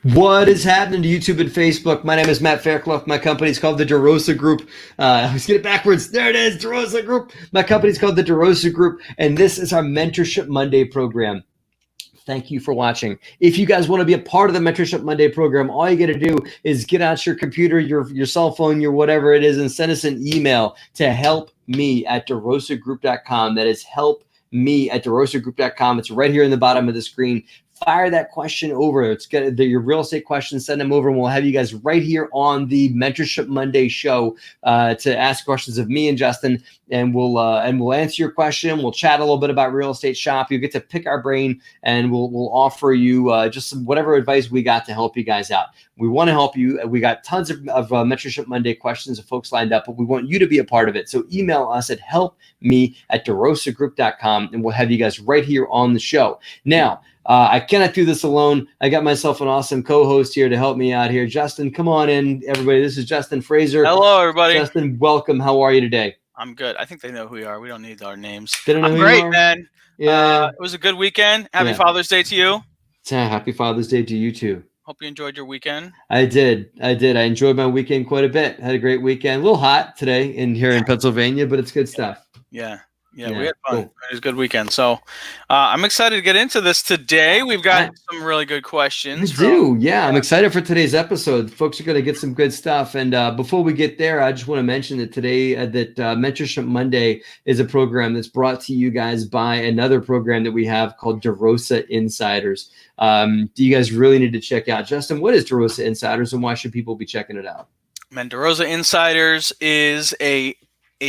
What is happening to YouTube and Facebook? My name is Matt Faircloth. My company is called the DeRosa Group. I always get it backwards. There it is, DeRosa Group. My company is called the DeRosa Group, and this is our Mentorship Monday program. Thank you for watching. If you guys want to be a part of the Mentorship Monday program, all you got to do is get out your computer, your cell phone, your whatever it is, and send us an email to helpme@DeRosaGroup.com. That is helpme@DeRosaGroup.com. It's right here in the bottom of the screen. Fire that question over. It's got your real estate questions. Send them over, and we'll have you guys right here on the Mentorship Monday show to ask questions of me and Justin, and we'll answer your question. We'll chat a little bit about real estate shop. You'll get to pick our brain, and we'll offer you just some whatever advice we got to help you guys out. We want to help you. We got tons of Mentorship Monday questions of folks lined up, but we want you to be a part of it. So email us at helpme@DeRosaGroup.com, and we'll have you guys right here on the show. Now, I cannot do this alone. I got myself an awesome co-host here to help me out here. Justin, come on in, everybody. This is Justin Fraser. Hello, everybody. Justin, welcome. How are you today? I'm good. I think they know who we are. We don't need our names. They don't know I'm who great, you are? man. Yeah. It was a good weekend. Happy Father's Day to you. Happy Father's Day to you too. Hope you enjoyed your weekend. I did. I enjoyed my weekend quite a bit. Had a great weekend. A little hot today here in Pennsylvania, but it's good stuff. Yeah, we had fun. Cool. It was a good weekend. So I'm excited to get into this today. We've got some really good questions. I'm excited for today's episode. Folks are going to get some good stuff. And before we get there, I just want to mention that today that Mentorship Monday is a program that's brought to you guys by another program that we have called DeRosa Insiders. Do you guys really need to check out? Justin, what is DeRosa Insiders and why should people be checking it out? Man, DeRosa Insiders is a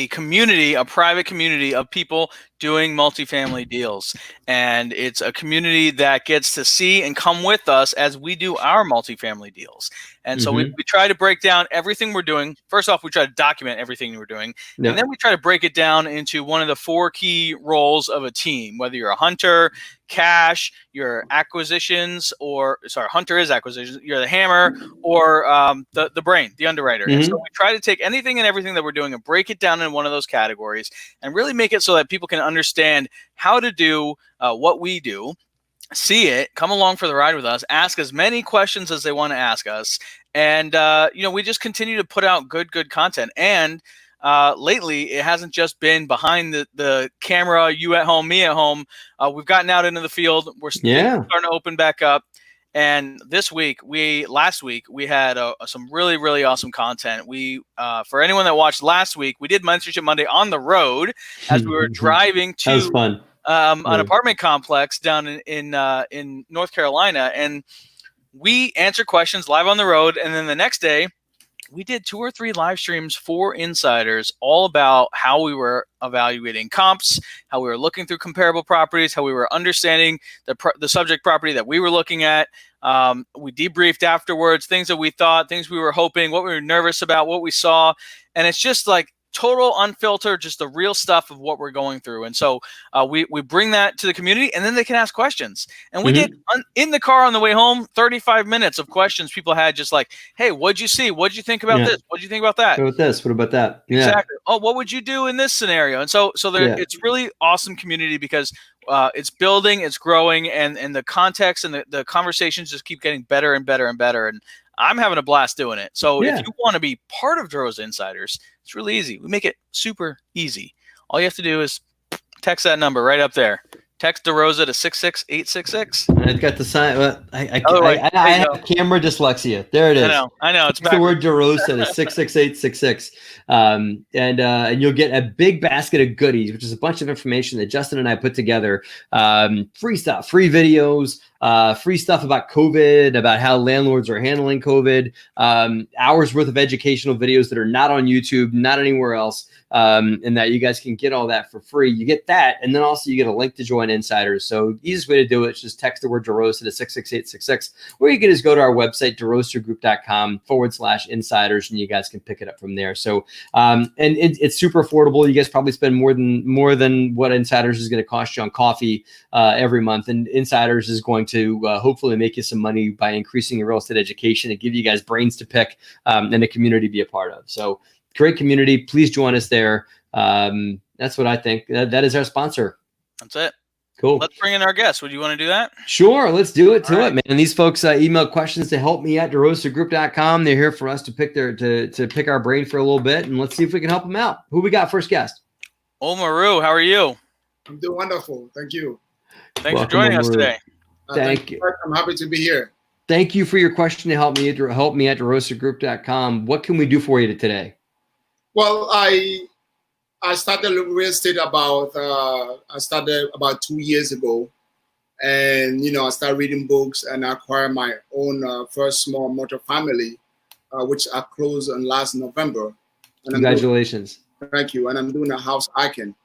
community, a private community of people doing multifamily deals. And it's a community that gets to see and come with us as we do our multifamily deals. And so we try to break down everything we're doing. First off, we try to document everything we're doing. Yep. And then we try to break it down into one of the 4 key roles of a team, whether you're a hunter, cash, your acquisitions, hunter is acquisitions, you're the hammer, or the brain, the underwriter. And so we try to take anything and everything that we're doing and break it down in one of those categories and really make it so that people can understand how to do what we do, see it, come along for the ride with us, ask as many questions as they want to ask us. And, we just continue to put out good content. And lately, it hasn't just been behind the camera, you at home, me at home. We've gotten out into the field. We're starting to open back up. And last week, we had some really, really awesome content. For anyone that watched last week, we did Mentorship Monday on the road as we were driving to that was fun. An apartment complex down in North Carolina. And we answered questions live on the road. And then the next day, we did 2 or 3 live streams for insiders all about how we were evaluating comps, how we were looking through comparable properties, how we were understanding the subject property that we were looking at. We debriefed afterwards, things that we thought, things we were hoping, what we were nervous about, what we saw. And it's just like total unfiltered, just the real stuff of what we're going through. And so we bring that to the community, and then they can ask questions. And we did in the car on the way home, 35 minutes of questions people had, just like, hey, what'd you see? What'd you think about this? What'd you think about that? What about this? What about that? Yeah. Exactly. Oh, what would you do in this scenario? And so it's really awesome community because it's building, it's growing, and the context and the conversations just keep getting better and better and better. And I'm having a blast doing it. So if you want to be part of DeRosa Insiders, it's really easy. We make it super easy. All you have to do is text that number right up there. Text DeRosa to 66866. I've got the sign. I have camera dyslexia. There it is. I know. It's the word DeRosa to 66866. And you'll get a big basket of goodies, which is a bunch of information that Justin and I put together. Free stuff, free videos, free stuff about COVID, about how landlords are handling COVID, hours worth of educational videos that are not on YouTube, not anywhere else. And that you guys can get all that for free. You get that, and then also you get a link to join Insiders. So easiest way to do it is just text the word DeRosa to 66866, or you can just go to our website, DeRosaGroup.com/insiders, and you guys can pick it up from there. So and it's super affordable. You guys probably spend more than what Insiders is going to cost you on coffee every month, and Insiders is going to hopefully make you some money by increasing your real estate education and give you guys brains to pick and a community to be a part of. So great community. Please join us there. That's what I think. That is our sponsor. That's it. Cool. let's bring in our guest. Would you want to do that? Sure, let's do it All it, right. man. And these folks email questions to help me at DeRosaGroup.com. They're here for us to pick to pick our brain for a little bit, and let's see if we can help them out. Who we got first guest? Omaru, how are you? I'm doing wonderful. Thank you. Thanks for joining us today. Thank you. I'm happy to be here. Thank you for your question to help me at DeRosaGroup.com. What can we do for you today? Well, I started real estate about 2 years ago, and I started reading books and I acquired my own first small multifamily, which I closed on last November. And Congratulations! Thank you. And I'm doing a house icon.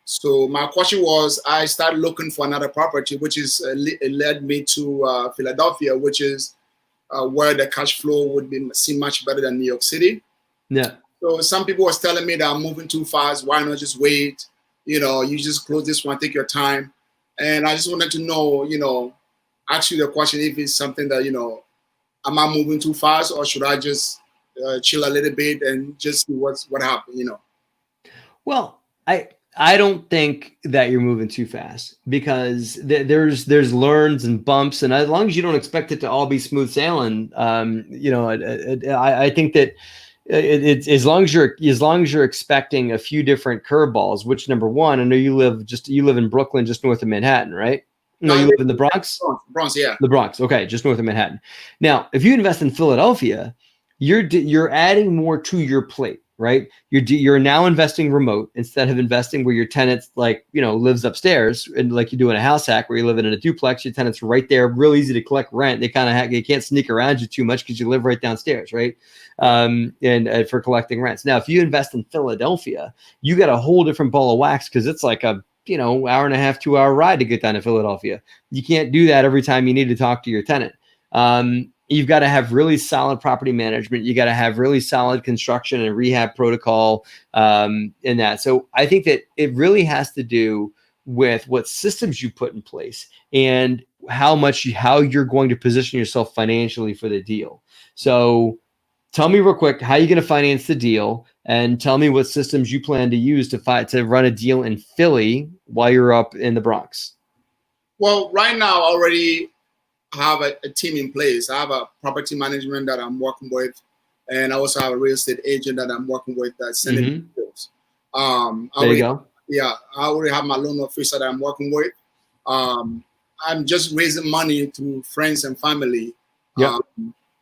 So my question was, I started looking for another property, which is it led me to Philadelphia, which is where the cash flow would seem much better than New York City. Yeah. So some people was telling me that I'm moving too fast. Why not just wait? You just close this one, take your time. And I just wanted to know, ask you the question if it's something that, am I moving too fast, or should I just chill a little bit and just see what happened, Well, I don't think that you're moving too fast, because there's learns and bumps, and as long as you don't expect it to all be smooth sailing, I think that it's as long as you're expecting a few different curveballs. Which, number one, I know you live in Brooklyn, just north of Manhattan, right? No, you live in the Bronx. Bronx, yeah. The Bronx, okay, just north of Manhattan. Now, if you invest in Philadelphia, you're adding more to your plate, right? You're now investing remote instead of investing where your tenant lives upstairs, and like you do in a house hack where you live in a duplex, your tenant's right there, real easy to collect rent. They they can't sneak around you too much because you live right downstairs, right? And for collecting rents. Now, if you invest in Philadelphia, you got a whole different ball of wax, because it's like a hour and a half, 2 hour ride to get down to Philadelphia. You can't do that every time you need to talk to your tenant. You've got to have really solid property management. You got to have really solid construction and rehab protocol in that. So I think that it really has to do with what systems you put in place and how you're going to position yourself financially for the deal. So tell me real quick, how are you going to finance the deal? And tell me what systems you plan to use to run a deal in Philly while you're up in the Bronx. Well, right now I already have a team in place. I have a property management that I'm working with, and I also have a real estate agent that I'm working with that's sending deals. There you go. Yeah, I already have my loan officer that I'm working with. I'm just raising money through friends and family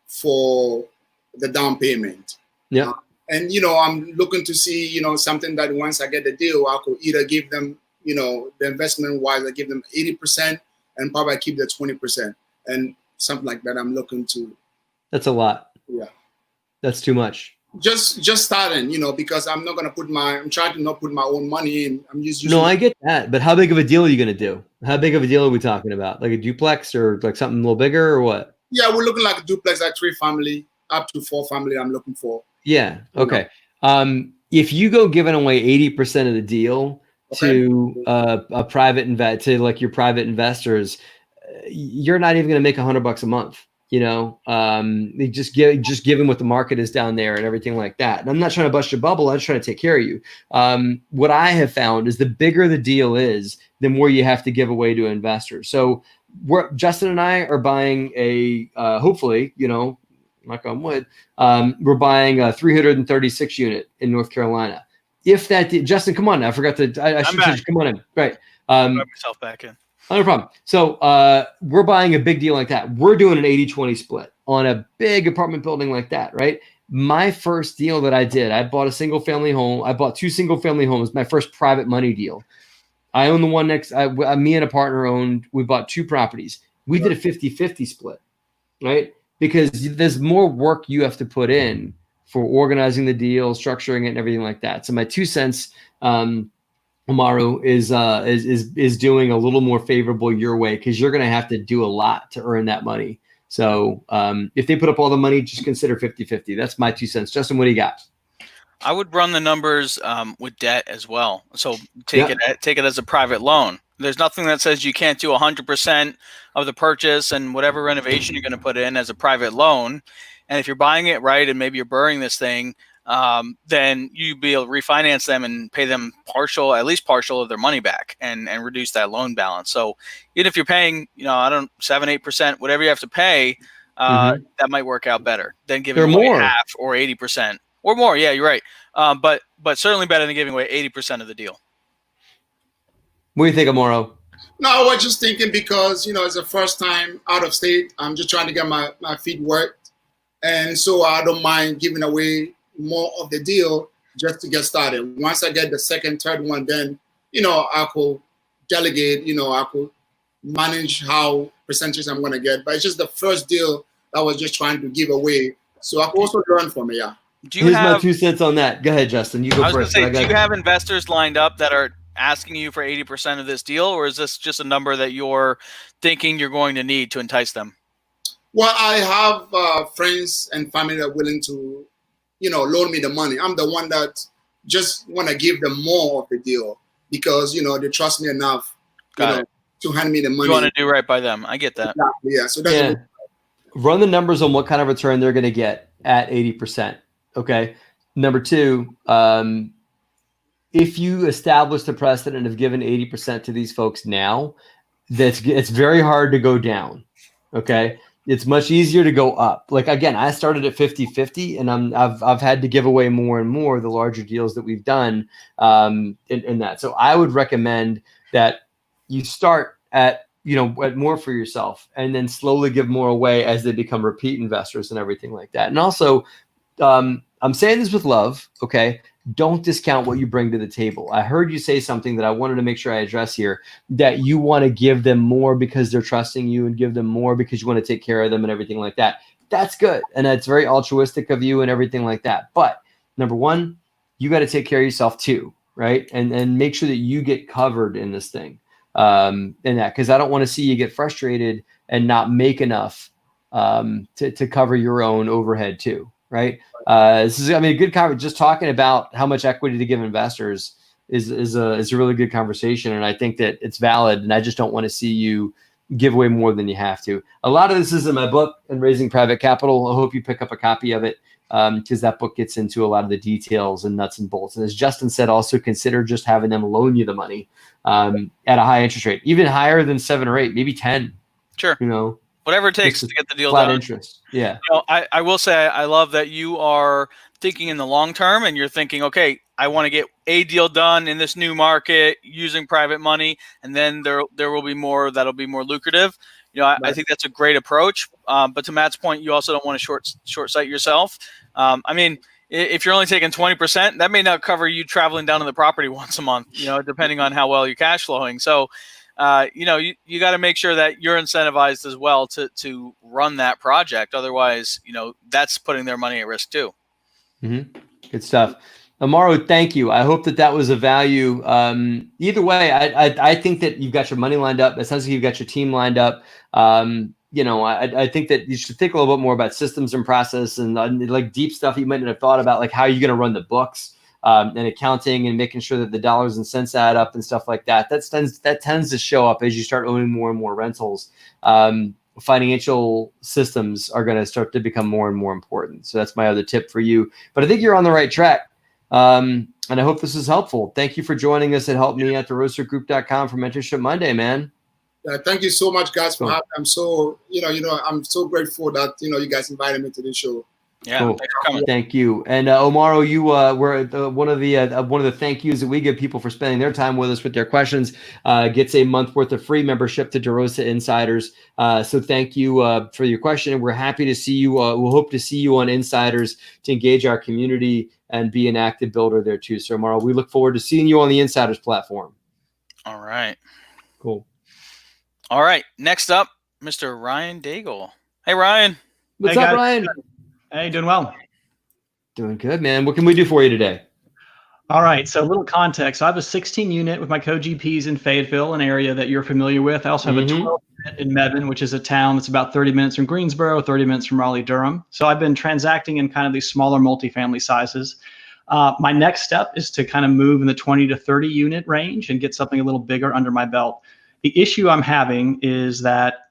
for the down payment. Yeah. And I'm looking to see, something that once I get the deal, I could either give them, the investment wise, I give them 80% and probably keep the 20%, and something like that. I'm looking to. That's a lot. Yeah. That's too much. Just starting, because I'm trying to not put my own money in. I'm just using. No, I get that. But how big of a deal are you going to do? How big of a deal are we talking about? Like a duplex or like something a little bigger, or what? Yeah, we're looking like a duplex, like 3 family, up to 4 family I'm looking for. Yeah. Okay. If you go giving away 80% of the deal to a private to like your private investors, you're not even going to make $100 a month. They just given what the market is down there and everything like that. And I'm not trying to bust your bubble. I'm just trying to take care of you. What I have found is the bigger the deal is, the more you have to give away to investors. So Justin and I are buying a hopefully, knock on wood, we're buying a 336 unit in North Carolina. If that, Justin, come on now. I forgot I should say, come on in. Right. Grab yourself back in. No problem. So we're buying a big deal like that. We're doing an 80-20 split on a big apartment building like that, right? My first deal that I did, I bought a single family home. I bought 2 single family homes, my first private money deal. I own the one next, me and a partner owned, we bought 2 properties. We did a 50-50 split, right? Because there's more work you have to put in for organizing the deal, structuring it, and everything like that. So my 2 cents, Omaru, is doing a little more favorable your way, because you're going to have to do a lot to earn that money. So if they put up all the money, just consider 50-50. That's my 2 cents. Justin, what do you got? I would run the numbers with debt as well. So take it as a private loan. There's nothing that says you can't do 100% of the purchase and whatever renovation you're going to put in as a private loan. And if you're buying it right, and maybe you're borrowing this thing, then you'd be able to refinance them and pay them at least partial of their money back, and reduce that loan balance. So even if you're paying, 7-8%, whatever you have to pay, that might work out better than giving away half or 80% or more. Yeah, you're right. But certainly better than giving away 80% of the deal. What do you think, Amaro? No, I was just thinking because, it's the first time out of state. I'm just trying to get my feet wet. And so I don't mind giving away more of the deal just to get started. Once I get the second, third one, then, I could delegate, I could manage how percentage I'm going to get. But it's just the first deal that I was just trying to give away. So I could also learn from it, yeah. Here's my 2 cents on that. Go ahead, Justin. You go first. I was going to say, do you have investors lined up that are asking you for 80% of this deal, or is this just a number that you're thinking you're going to need to entice them? Well, I have friends and family that are willing to, loan me the money. I'm the one that just want to give them more of the deal because, they trust me enough to hand me the money. You want to do right by them. I get that. Exactly, yeah. So that's run the numbers on what kind of return they're going to get at 80%. Okay. Number 2, if you establish the precedent of giving 80% to these folks now, it's very hard to go down. Okay. It's much easier to go up. Like, again, I started at 50-50 and I've had to give away more and more the larger deals that we've done in that. So I would recommend that you start at more for yourself and then slowly give more away as they become repeat investors and everything like that. And also, I'm saying this with love. Okay. Don't discount what you bring to the table. I heard you say something that I wanted to make sure I address here, that you want to give them more because they're trusting you and give them more because you want to take care of them and everything like that. That's good. And that's very altruistic of you and everything like that. But number 1, you got to take care of yourself too, right? And make sure that you get covered in this thing. In that, because I don't want to see you get frustrated and not make enough to cover your own overhead too. Right. This is, a good conversation. Just talking about how much equity to give investors is a really good conversation. And I think that it's valid. And I just don't want to see you give away more than you have to. A lot of this is in my book, In Raising Private Capital. I hope you pick up a copy of it because that book gets into a lot of the details and nuts and bolts. And as Justin said, also consider just having them loan you the money at a high interest rate, even higher than 7 or 8, maybe 10. Sure. Whatever it takes to get the deal flat done. Interest. Yeah. I will say I love that you are thinking in the long term and you're thinking, okay, I want to get a deal done in this new market using private money, and then there will be more that'll be more lucrative. Right. I think that's a great approach. But to Matt's point, you also don't want to short sight yourself. If you're only taking 20%, that may not cover you traveling down to the property once a month, depending on how well you're cash flowing. So you got to make sure that you're incentivized as well to run that project. Otherwise, that's putting their money at risk too. Mm-hmm. Good stuff. Amaro, thank you. I hope that was a value. Either way, I think that you've got your money lined up. It sounds like you've got your team lined up. I think that you should think a little bit more about systems and process and like deep stuff you might not have thought about, like how you're going to run the books. And accounting and making sure that the dollars and cents add up and stuff like that. That tends to show up as you start owning more and more rentals. Financial systems are going to start to become more and more important. So that's my other tip for you. But I think you're on the right track. And I hope this is helpful. Thank you for joining us at helpme@DeRosaGroup.com for Mentorship Monday, man. Thank you so much, guys, for having me. I'm so, I'm so grateful that, you guys invited me to this show. Yeah, cool. Thanks for coming. Thank you. And Omaro, you were one of the thank yous that we give people for spending their time with us with their questions. Gets a month worth of free membership to DeRosa Insiders. So thank you for your question, and we're happy to see you. We'll hope to see you on Insiders to engage our community and be an active builder there too. So Omaro, we look forward to seeing you on the Insiders platform. All right. Cool. All right. Next up, Mr. Ryan Daigle. Hey, Ryan. What's up, Ryan? Hey, doing well. Doing good, man. What can we do for you today? All right. So a little context. I have a 16 unit with my co-GPs in Fayetteville, an area that you're familiar with. I also have a 12 unit in Mebane, which is a town that's about 30 minutes from Greensboro, 30 minutes from Raleigh-Durham. So I've been transacting in kind of these smaller multifamily sizes. My next step is to kind of move in the 20 to 30 unit range and get something a little bigger under my belt. The issue I'm having is that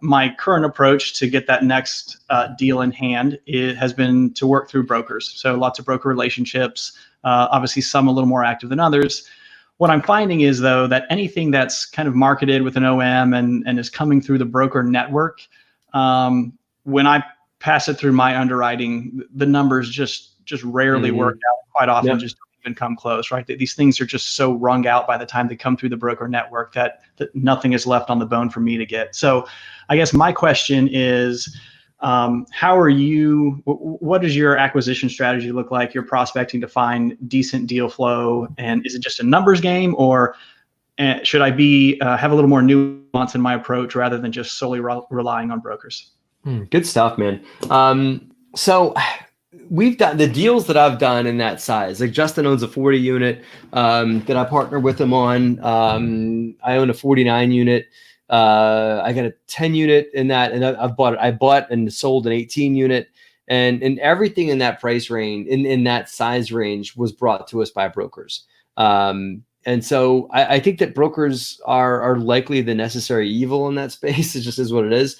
my current approach to get that next deal in hand, it has been to work through brokers. So lots of broker relationships, obviously some a little more active than others. What I'm finding is, though, that anything that's kind of marketed with an OM and is coming through the broker network, when I pass it through my underwriting, the numbers just rarely work out. Quite often just don't even come close, right? These things are just so wrung out by the time they come through the broker network that nothing is left on the bone for me to get. So I guess my question is, how are you, what does your acquisition strategy look like? You're prospecting to find decent deal flow, and is it just a numbers game, or should I have a little more nuance in my approach rather than just solely relying on brokers? Good stuff, man. So we've done the deals that I've done in that size. Like Justin owns a 40 unit that I partner with him on. I own a 49 unit. I got a 10 unit in that, and I bought and sold an 18 unit, and everything in that price range, in that size range, was brought to us by brokers. And so I think that brokers are likely the necessary evil in that space. It just is what it is.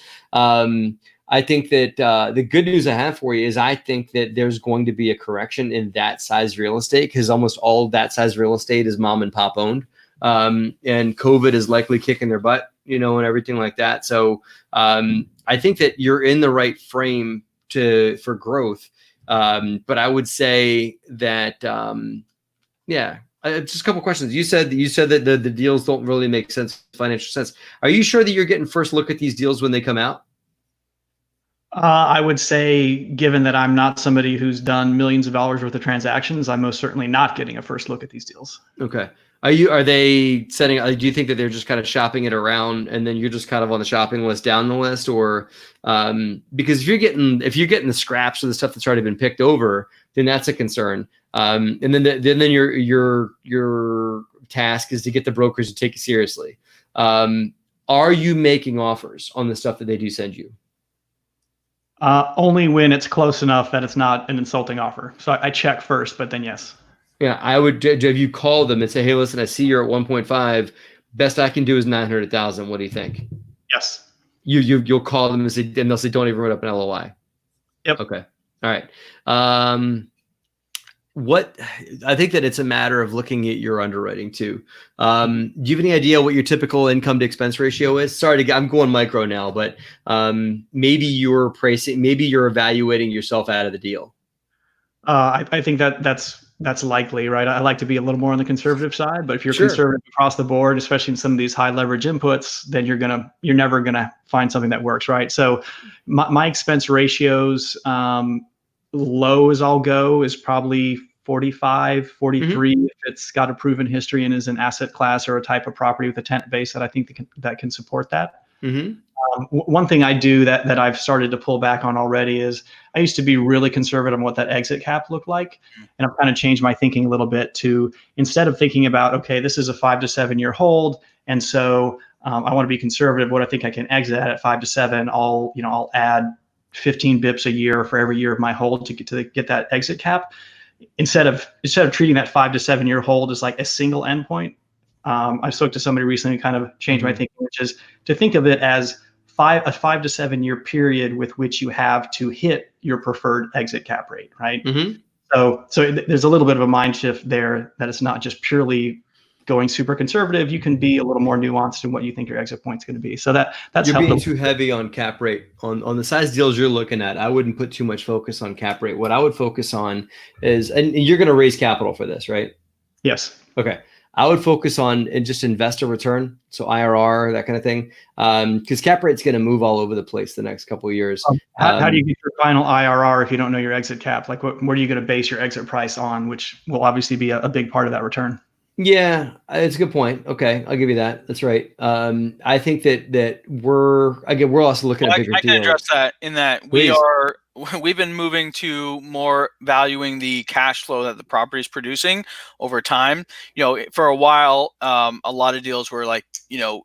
I think that the good news I have for you is I think that there's going to be a correction in that size real estate, because almost all of that size real estate is mom and pop owned. And COVID is likely kicking their butt, and everything like that. So I think that you're in the right frame for growth. But I would say that, just a couple questions. You said that the deals don't really make financial sense. Are you sure that you're getting first look at these deals when they come out? I would say, given that I'm not somebody who's done millions of dollars worth of transactions, I'm most certainly not getting a first look at these deals. Okay. Are they setting? Do you think that they're just kind of shopping it around, and then you're just kind of on the shopping list down the list, or because if you're getting the scraps or the stuff that's already been picked over, then that's a concern. And then your task is to get the brokers to take it seriously. Are you making offers on the stuff that they do send you? Only when it's close enough that it's not an insulting offer. So I check first, but then yes. Yeah, I would. Have you called them and say, "Hey, listen, I see you're at 1.5. Best I can do is 900,000. What do you think?" Yes. You'll call them and they'll say, "Don't even write up an LOI." Yep. Okay. All right. I think that it's a matter of looking at your underwriting too. Do you have any idea what your typical income to expense ratio is? Sorry, I'm going micro now, but maybe you're evaluating yourself out of the deal. I think that's likely, right? I like to be a little more on the conservative side, but if you're conservative across the board, especially in some of these high leverage inputs, then you're never gonna find something that works, right? So my expense ratios, low as I'll go, is probably 45, 43 if it's got a proven history and is an asset class or a type of property with a tenant base that I think that can support that. One thing I do that I've started to pull back on already is I used to be really conservative on what that exit cap looked like. And I've kind of changed my thinking a little bit to, instead of thinking about, okay, this is a 5 to 7 year hold, and so I want to be conservative. What I think I can exit at 5 to 7, I'll add 15 bips a year for every year of my hold to get that exit cap. Instead of treating that 5 to 7 year hold as like a single endpoint, I spoke to somebody recently who kind of changed my thinking, which is to think of it as a 5 to 7 year period with which you have to hit your preferred exit cap rate, right? So there's a little bit of a mind shift there, that it's not just purely going super conservative. You can be a little more nuanced in what you think your exit point's going to be. So that's you're being too heavy on cap rate on the size deals you're looking at. I wouldn't put too much focus on cap rate. What I would focus on is, and you're going to raise capital for this, right? Yes. Okay. I would focus on just investor return, so IRR, that kind of thing, because cap rate's going to move all over the place the next couple of years. How do you get your final IRR if you don't know your exit cap? Like, what are you going to base your exit price on, which will obviously be a big part of that return? Yeah, it's a good point. Okay, I'll give you that. That's right. I think that we're also looking at bigger deals. I can address that in that we've been moving to more valuing the cash flow that the property is producing over time. For a while, a lot of deals were like,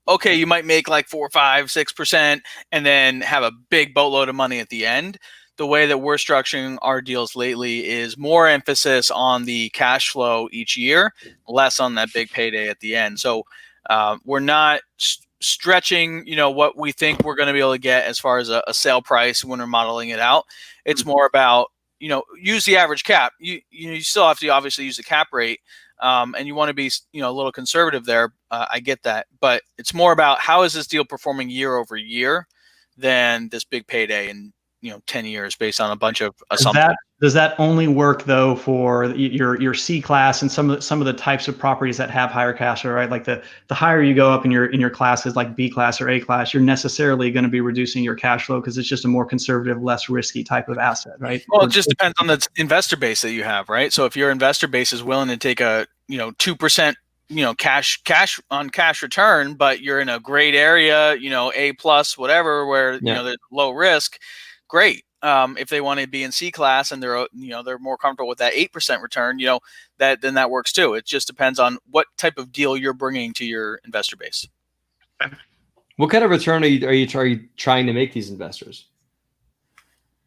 okay, you might make like 4, 5, 6%, and then have a big boatload of money at the end. The way that we're structuring our deals lately is more emphasis on the cash flow each year, less on that big payday at the end. So we're not stretching, what we think we're going to be able to get as far as a sale price when we're modeling it out. It's more about, use the average cap. You still have to obviously use the cap rate, and you want to be, a little conservative there. I get that, but it's more about how is this deal performing year over year than this big payday in 10 years based on a bunch of assumptions. Does that only work though for your C class and some of the types of properties that have higher cash flow, right? Like the higher you go up in your classes, like B class or A class, you're necessarily going to be reducing your cash flow because it's just a more conservative, less risky type of asset, right? Well, it just depends on the investor base that you have, right? So if your investor base is willing to take a 2% cash on cash return, but you're in a great area, A plus whatever, where there's low risk, great. If they want to be in C class and they're more comfortable with that 8% return, then that works too. It just depends on what type of deal you're bringing to your investor base. What kind of return are you trying to make these investors?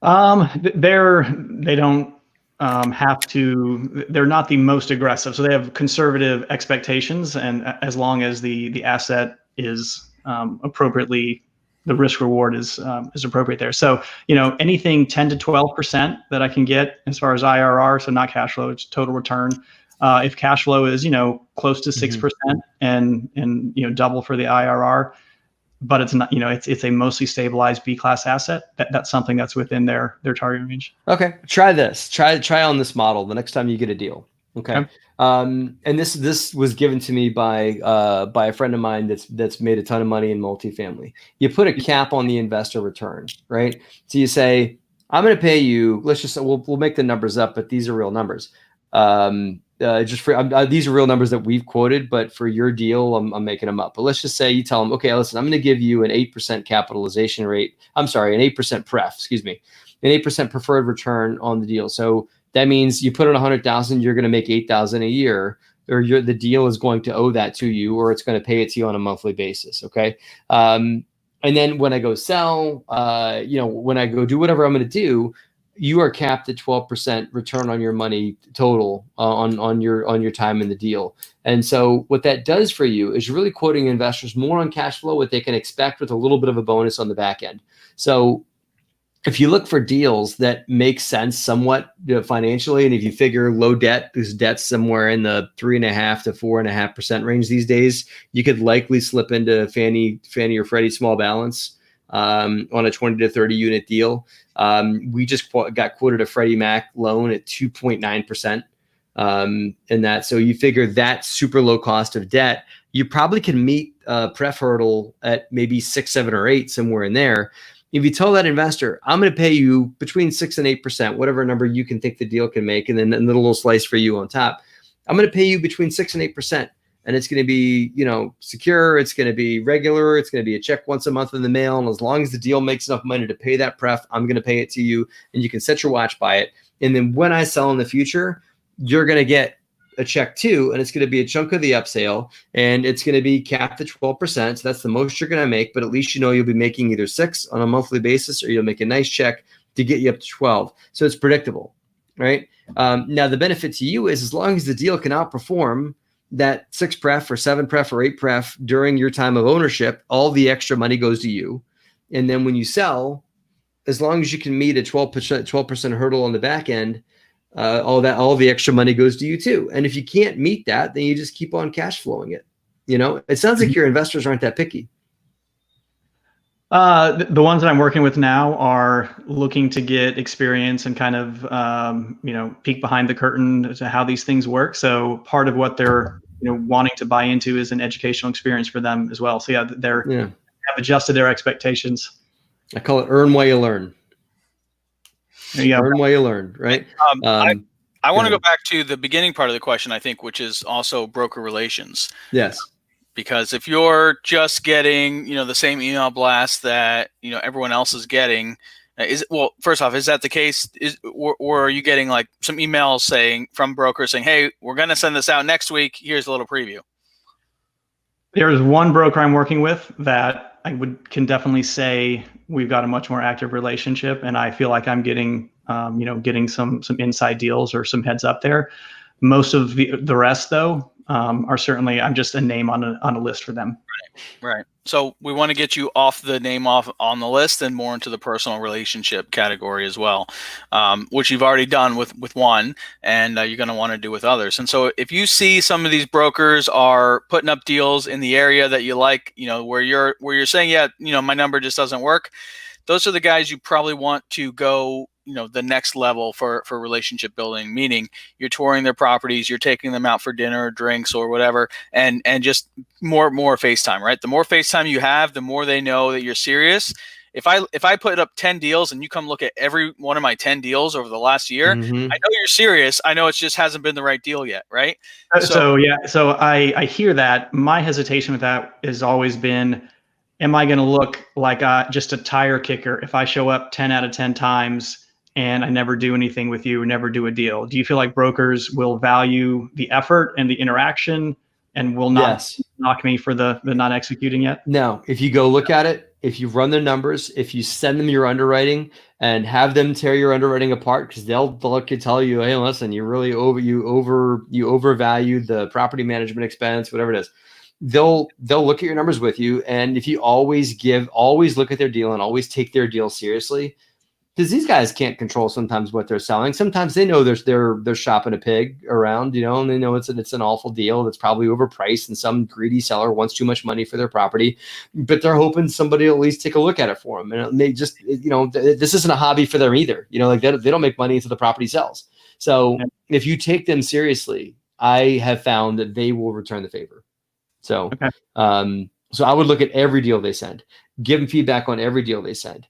They don't have to. They're not the most aggressive, so they have conservative expectations, and as long as the asset is appropriately. The risk reward is appropriate there. So, anything 10 to 12% that I can get as far as IRR, so not cash flow, it's total return. If cash flow is, close to 6% and double for the IRR, but it's not, it's a mostly stabilized B class asset, that's something that's within their target range. Okay. Try this. Try on this model the next time you get a deal. Okay. And this was given to me by a friend of mine that's made a ton of money in multifamily. You put a cap on the investor return, right? So you say, I'm going to pay you. Let's just we'll make the numbers up, but these are real numbers. These are real numbers that we've quoted, but for your deal, I'm making them up. But let's just say you tell them, okay, listen, I'm going to give you an 8% capitalization rate. I'm sorry, an 8% pref. Excuse me, an 8% preferred return on the deal. So that means you put in 100,000, you're going to make 8,000 a year, or the deal is going to owe that to you, or it's going to pay it to you on a monthly basis. Okay. And then when I go sell, when I go do whatever I'm going to do, you are capped at 12% return on your money total on your time in the deal. And so what that does for you is really quoting investors more on cash flow, what they can expect with a little bit of a bonus on the back end. So if you look for deals that make sense somewhat financially, and if you figure low debt, because debt's somewhere in the 3.5% to 4.5% range these days, you could likely slip into Fannie or Freddie small balance on a 20 to 30 unit deal. We just got quoted a Freddie Mac loan at 2.9%. And that, so you figure that super low cost of debt, you probably can meet a pref hurdle at maybe 6, 7, or 8, somewhere in there. If you tell that investor, I'm going to pay you between 6 and 8%, whatever number you can think the deal can make, and then a little slice for you on top, I'm going to pay you between 6 and 8%. And it's going to be, secure. It's going to be regular. It's going to be a check once a month in the mail. And as long as the deal makes enough money to pay that pref, I'm going to pay it to you, and you can set your watch by it. And then when I sell in the future, you're going to get a check too, and it's going to be a chunk of the upsale, and it's going to be capped at 12%. So that's the most you're going to make, but at least you'll be making either 6 on a monthly basis, or you'll make a nice check to get you up to 12. So it's predictable, right? Now the benefit to you is as long as the deal can outperform that 6 pref or 7 pref or 8 pref during your time of ownership, all the extra money goes to you. And then when you sell, as long as you can meet a 12% hurdle on the back end, all the extra money goes to you too. And if you can't meet that, then you just keep on cash flowing it. It sounds like your investors aren't that picky. The ones that I'm working with now are looking to get experience and kind of, peek behind the curtain to how these things work. So part of what they're, wanting to buy into is an educational experience for them as well. So have adjusted their expectations. I call it earn while you learn. Earn while you learn, right? I want to go back to the beginning part of the question, I think, which is also broker relations. Yes. Because if you're just getting, the same email blast that, everyone else is getting, first off, is that the case? Or are you getting like some emails from brokers saying, hey, we're going to send this out next week. Here's a little preview. There's one broker I'm working with that can definitely say we've got a much more active relationship, and I feel like I'm getting, getting some inside deals or some heads up there. Most of the rest, though, are certainly, I'm just a name on a list for them. Right. So we want to get you off the name off on the list and more into the personal relationship category as well, which you've already done with one, and you're going to want to do with others. And so if you see some of these brokers are putting up deals in the area that you like, where you're saying, yeah, my number just doesn't work, those are the guys you probably want to go, the next level for relationship building, meaning you're touring their properties, you're taking them out for dinner or drinks or whatever, and just more FaceTime, right? The more FaceTime you have, the more they know that you're serious. If I put up 10 deals and you come look at every one of my 10 deals over the last year, I know you're serious. I know it just hasn't been the right deal yet, right? So I hear that. My hesitation with that has always been, am I going to look like just a tire kicker if I show up 10 out of 10 times and I never do anything with you or never do a deal? Do you feel like brokers will value the effort and the interaction and will not knock me for the not executing yet? No, if you go look at it, if you run their numbers, if you send them your underwriting and have them tear your underwriting apart, because they'll tell you, hey, listen, you really overvalue the property management expense, whatever it is. They'll look at your numbers with you, and if you always look at their deal and always take their deal seriously, because these guys can't control sometimes what they're selling. Sometimes they know they're shopping a pig around, and they know it's an awful deal that's probably overpriced, and some greedy seller wants too much money for their property, but they're hoping somebody will at least take a look at it for them. And it may just, this isn't a hobby for them either. They don't make money until the property sells. So if you take them seriously, I have found that they will return the favor. So, so I would look at every deal they send, give them feedback on every deal they send.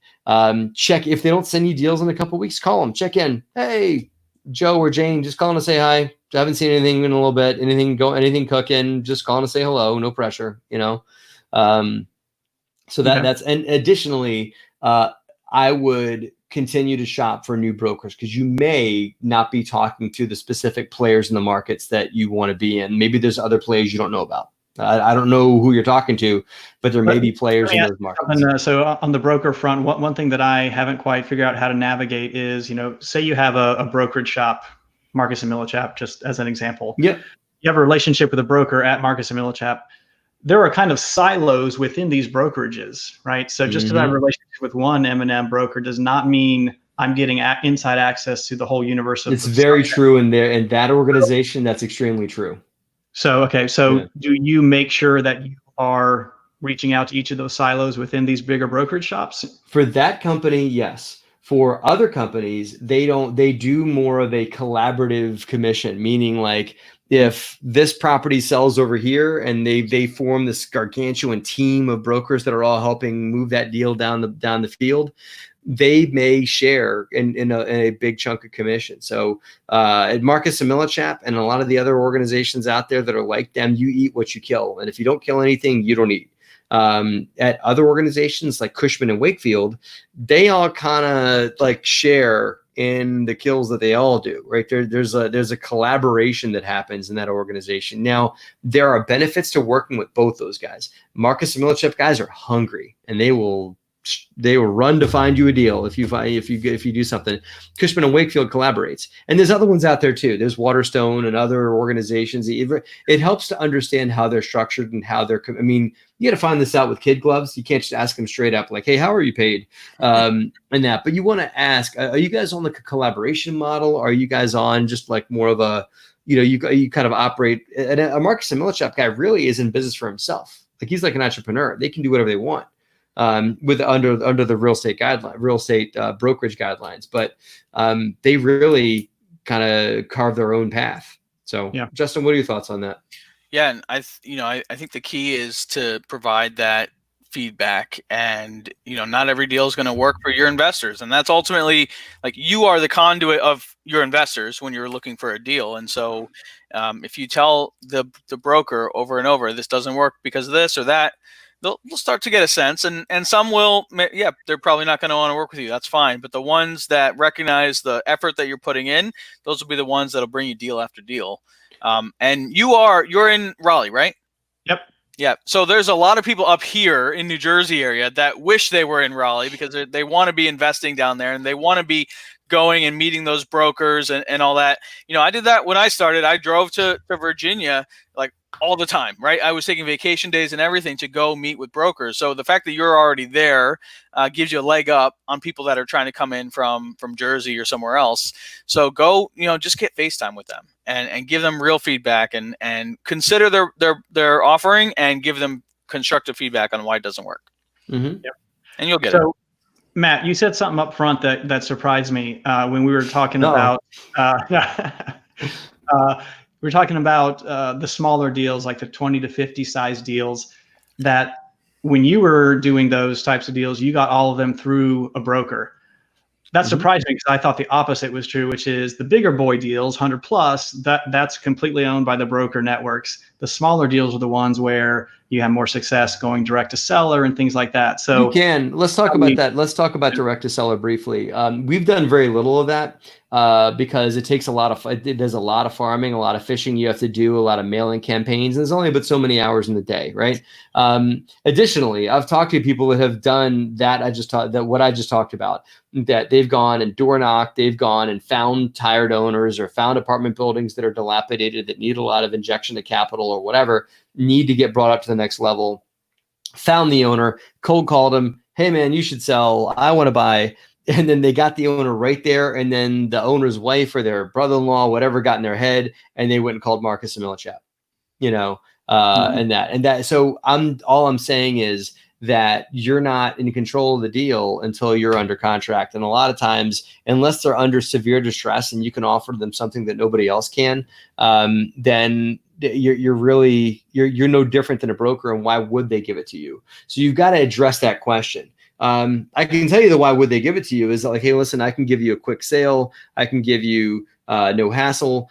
Check if they don't send you deals in a couple of weeks, call them, check in. Hey, Joe or Jane, just calling to say hi. I haven't seen anything in a little bit. Anything cooking? Just calling to say hello. No pressure. So that's, and additionally, I would continue to shop for new brokers, because you may not be talking to the specific players in the markets that you want to be in. Maybe there's other players you don't know about. I don't know who you're talking to, but there may be players in those markets. So on the broker front, one thing that I haven't quite figured out how to navigate is, say you have a brokerage shop, Marcus & Millichap, just as an example. Yep. You have a relationship with a broker at Marcus & Millichap. There are kind of silos within these brokerages, right? So just because I have a relationship with one M&M broker does not mean I'm getting inside access to the whole universe of. It's very true in that organization. That's extremely true. So, do you make sure that you are reaching out to each of those silos within these bigger brokerage shops? For that company, yes. For other companies, they do more of a collaborative commission, meaning like if this property sells over here and they form this gargantuan team of brokers that are all helping move that deal down the field, they may share in a big chunk of commission. So at Marcus & Millichap and a lot of the other organizations out there that are like them, you eat what you kill. And if you don't kill anything, you don't eat. At other organizations like Cushman & Wakefield, they all kind of like share in the kills that they all do, right? There's a collaboration that happens in that organization. Now, there are benefits to working with both those guys. Marcus & Millichap guys are hungry, and they will run to find you a deal if you do something. Cushman & Wakefield collaborates, and there's other ones out there too. There's Waterstone and other organizations. It helps to understand how they're structured and how they're. I mean, you got to find this out with kid gloves. You can't just ask them straight up like, "Hey, how are you paid?" And that. But you want to ask, are you guys on the collaboration model? Are you guys on just like more of a, you kind of operate? And a Marcus & Millichap guy really is in business for himself. Like he's like an entrepreneur. They can do whatever they want. With under the real estate brokerage guidelines, but they really kind of carve their own path. So, yeah. Justin, what are your thoughts on that? Yeah, and I think the key is to provide that feedback, and not every deal is going to work for your investors, and that's ultimately like you are the conduit of your investors when you're looking for a deal. And so, if you tell the broker over and over, this doesn't work because of this or that, they'll start to get a sense, and some will, they're probably not going to want to work with you. That's fine. But the ones that recognize the effort that you're putting in, those will be the ones that'll bring you deal after deal. And you're in Raleigh, right? Yep. Yeah. So there's a lot of people up here in New Jersey area that wish they were in Raleigh because they want to be investing down there and they want to be going and meeting those brokers and all that. I did that when I started. I drove to Virginia like all the time, right? I was taking vacation days and everything to go meet with brokers. So the fact that you're already there gives you a leg up on people that are trying to come in from Jersey or somewhere else. So go, just get FaceTime with them and give them real feedback and consider their offering and give them constructive feedback on why it doesn't work. Mm-hmm. Yep. And you'll get it. Matt, you said something up front that surprised me when we were talking about we were talking about the smaller deals, like the 20 to 50 size deals, that when you were doing those types of deals, you got all of them through a broker. That surprised me because I thought the opposite was true, which is the bigger boy deals, 100 plus, that's completely owned by the broker networks. The smaller deals are the ones where you have more success going direct to seller and things like that. So let's talk about that. Let's talk about direct to seller briefly. We've done very little of that because it does a lot of farming, a lot of fishing you have to do, a lot of mailing campaigns. There's only but so many hours in the day, right? Additionally, I've talked to people that have done that. What I just talked about, that they've gone and door knocked, they've gone and found tired owners or found apartment buildings that are dilapidated, that need a lot of injection of capital or whatever, need to get brought up to the next level. Found the owner, cold called him, hey man, you should sell, I want to buy. And then they got the owner right there. And then the owner's wife or their brother-in-law, whatever, got in their head, and they went and called Marcus and Millichap, and that. So all I'm saying is that you're not in control of the deal until you're under contract. And a lot of times, unless they're under severe distress and you can offer them something that nobody else can, then you're no different than a broker. And why would they give it to you? So you've got to address that question. I can tell you the why would they give it to you is like, hey, listen, I can give you a quick sale. I can give you no hassle.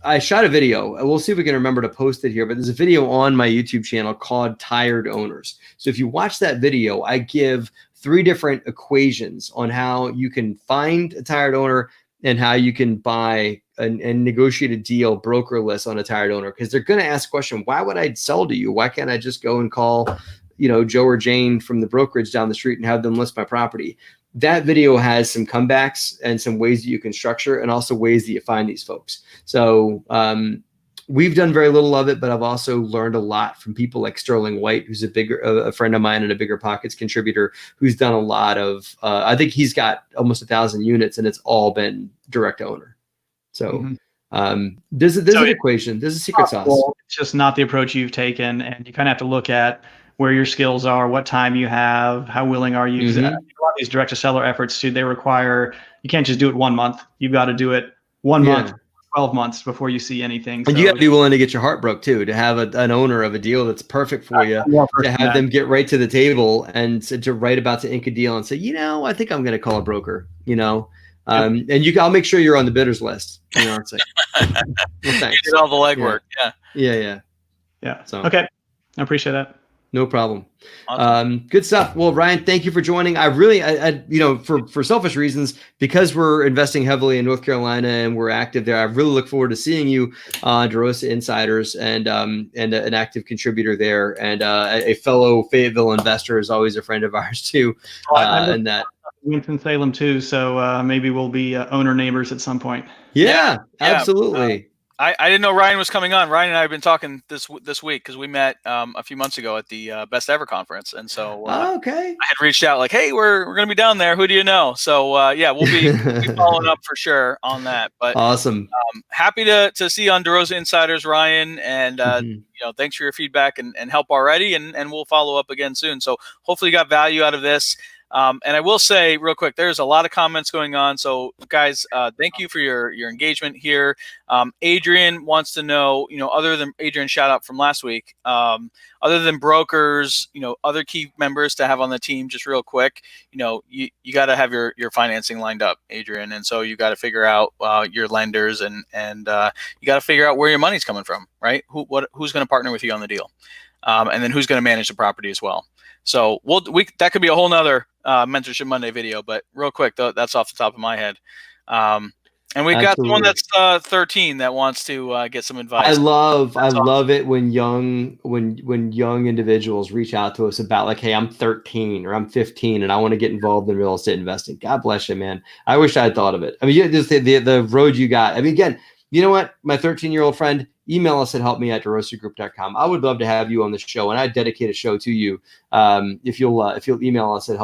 I shot a video. We'll see if we can remember to post it here, but there's a video on my YouTube channel called Tired Owners. So if you watch that video, I give 3 different equations on how you can find a tired owner and how you can buy and negotiate a deal brokerless on a tired owner. Because they're going to ask the question, why would I sell to you? Why can't I just go and call, Joe or Jane from the brokerage down the street and have them list my property? That video has some comebacks and some ways that you can structure and also ways that you find these folks. So we've done very little of it, but I've also learned a lot from people like Sterling White, who's a friend of mine and a Bigger Pockets contributor, who's done a lot of, I think he's got almost 1,000 units and it's all been direct owner. So there's an equation, there's a secret sauce. Well, it's just not the approach you've taken. And you kind of have to look at where your skills are, what time you have, how willing are you. A lot of these direct to seller efforts too, they require, you can't just do it 1 month. You've got to do it 1 month, 12 months before you see anything. And you have to be willing to get your heart broke too, to have an owner of a deal that's perfect for you, to have them get right to the table and to write about to ink a deal and say, I think I'm going to call a broker, and I'll make sure you're on the bidders list. It's like, well, thanks. You did all the legwork. Yeah. So okay, I appreciate that. No problem. Awesome. Good stuff. Well, Ryan, thank you for joining. I really, for selfish reasons, because we're investing heavily in North Carolina and we're active there, I really look forward to seeing you on DeRosa Insiders and an active contributor there, and a fellow Fayetteville investor is always a friend of ours too. And that Winston-Salem too. So maybe we'll be owner neighbors at some point. Yeah. Absolutely. I didn't know Ryan was coming on. Ryan and I have been talking this week because we met a few months ago at the Best Ever conference, and so okay. I had reached out like, hey, we're going to be down there. Who do you know? So we'll be following up for sure on that. But awesome. Happy to see you on DeRosa Insiders, Ryan, and thanks for your feedback and help already, and we'll follow up again soon. So hopefully you got value out of this. And I will say real quick, there's a lot of comments going on. So guys, thank you for your engagement here. Adrian wants to know, other than Adrian shout out from last week, other than brokers, other key members to have on the team, just real quick, you got to have your financing lined up, Adrian. And so you got to figure out your lenders and you got to figure out where your money's coming from, right? Who's going to partner with you on the deal? And then who's going to manage the property as well. So that could be a whole nother Mentorship Monday video, but real quick, that's off the top of my head. And we've got someone Absolutely. that's 13 that wants to get some advice. I love awesome. it when young individuals reach out to us about like, hey, I'm 13 or I'm 15 and I want to get involved in real estate investing. God bless you, man. I wish I had thought of it. I mean, just the road you got. I mean, again, you know what? My 13-year-old friend, email us at helpme@DeRosaGroup.com. I would love to have you on the show, and I'd dedicate a show to you. If you'll email us at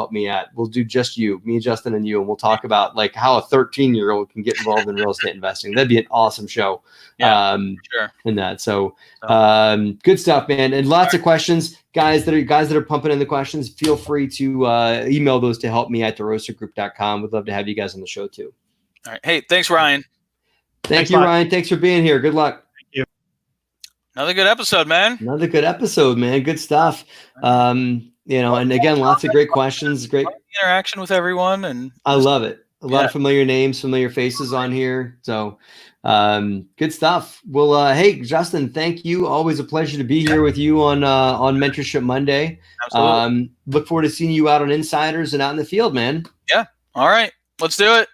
we'll do just you, me, Justin, and you, and we'll talk about like how a 13-year-old can get involved in real estate investing. That'd be an awesome show. Yeah, sure. In that. So good stuff, man. And lots of questions. Guys that are pumping in the questions, feel free to email those to helpme@DeRosaGroup.com. We'd love to have you guys on the show too. All right. Hey, thanks, Ryan. Thank you, Ryan. Thanks for being here. Good luck. Thank you. Another good episode, man. Another good episode, man. Good stuff. And again, lots of great questions. Great interaction with everyone. And I love it. A lot of familiar names, familiar faces on here. So good stuff. Well, hey, Justin, thank you. Always a pleasure to be here with you on Mentorship Monday. Absolutely. Look forward to seeing you out on Insiders and out in the field, man. Yeah. All right. Let's do it.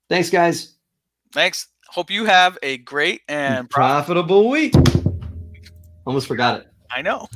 Thanks, guys. Thanks. Hope you have a great and profitable week. Almost forgot it. I know.